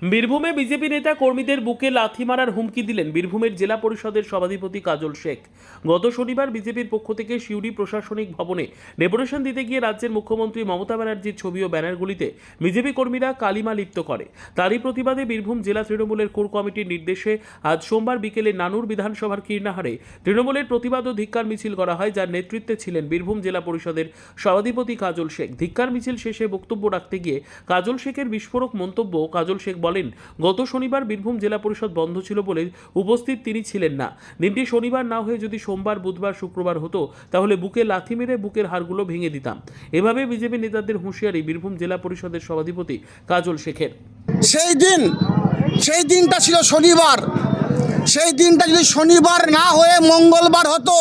বীরভূমে বিজেপি নেতা কর্মীদের বুকে লাথি মারার হুমকি দিলেন বীরভূমের জেলা পরিষদের সভাধিপতি কাজল শেখ। গত শনিবার বিজেপির পক্ষ থেকে সিউড়ি প্রশাসনিক ভবনে ডেপুটেশন দিতে গিয়ে রাজ্যের মুখ্যমন্ত্রী মমতা ব্যানার্জির ছবি ও ব্যানারগুলিতে বিজেপি কর্মীরা কালিমা লিপ্ত করে। তারই প্রতিবাদে বীরভূম জেলা তৃণমূলের কোর কমিটির নির্দেশে আজ সোমবার বিকেলে নানুর বিধানসভার কীর্ণাহারে তৃণমূলের প্রতিবাদ ও ধিক্কার মিছিল করা হয়, যার নেতৃত্বে ছিলেন বীরভূম জেলা পরিষদের সভাধিপতি কাজল শেখ। ধিক্কার মিছিল শেষে বক্তব্য রাখতে গিয়ে কাজল শেখের বিস্ফোরক মন্তব্য। কাজল শেখ বলেন, গত শনিবার বীরভূম জেলা পরিষদ বন্ধ ছিল বলে উপস্থিত তিনি ছিলেন না। দিনটি শনিবার না হয়ে যদি সোমবার, বুধবার, শুক্রবার হতো তাহলে বুকে লাথি মেরে বুকের হাড়গুলো ভেঙে দিতাম। এভাবে বিজেপি নেতাদের হুঁশিয়ারি বীরভূম জেলা পরিষদের সভাধিপতি কাজল শেখের। সেই দিনটা ছিল শনিবার। সেই দিনটা যদি শনিবার না হয়ে মঙ্গলবার হতো,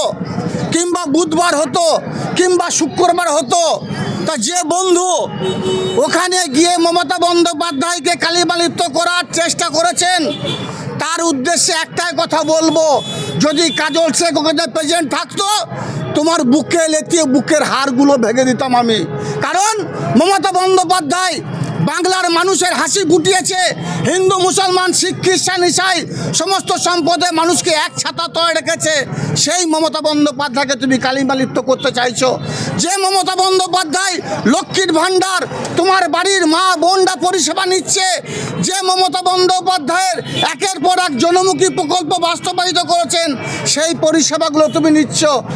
কিংবা বুধবার হতো, কিংবা শুক্রবার হতো, তা যে বন্ধু ওখানে গিয়ে মমতা বন্দ্যোপাধ্যায়কে কালিমালিপ্ত করার চেষ্টা করেছেন, তার উদ্দেশ্যে একটাই কথা বলবো, যদি কাজল শেখ ওখানে প্রেজেন্ট থাকতো, তোমার বুকে লেতিয়ে বুকের হাড়গুলো ভেঙে দিতাম আমি। কারণ মমতা বন্দ্যোপাধ্যায় বাংলার মানুষের হাসি ফুটিয়েছে। হিন্দু, মুসলমান, শিখ, খ্রিস্টান, ইসাই সমস্ত সম্পদে মানুষকে এক ছাতা তলায় রেখেছে। সেই মমতা বন্দ্যোপাধ্যায়কে তুমি কালিমালিপ্ত করতে চাইছো। যে মমতা বন্দ্যোপাধ্যায় লক্ষ্মীর ভাণ্ডার, তোমার বাড়ির মা বোনরা পরিষেবা নিচ্ছে, যে মমতা বন্দ্যোপাধ্যায়ের একের পর এক জনমুখী প্রকল্প বাস্তবায়িত করেছেন, সেই পরিষেবাগুলো তুমি নিচ্ছ।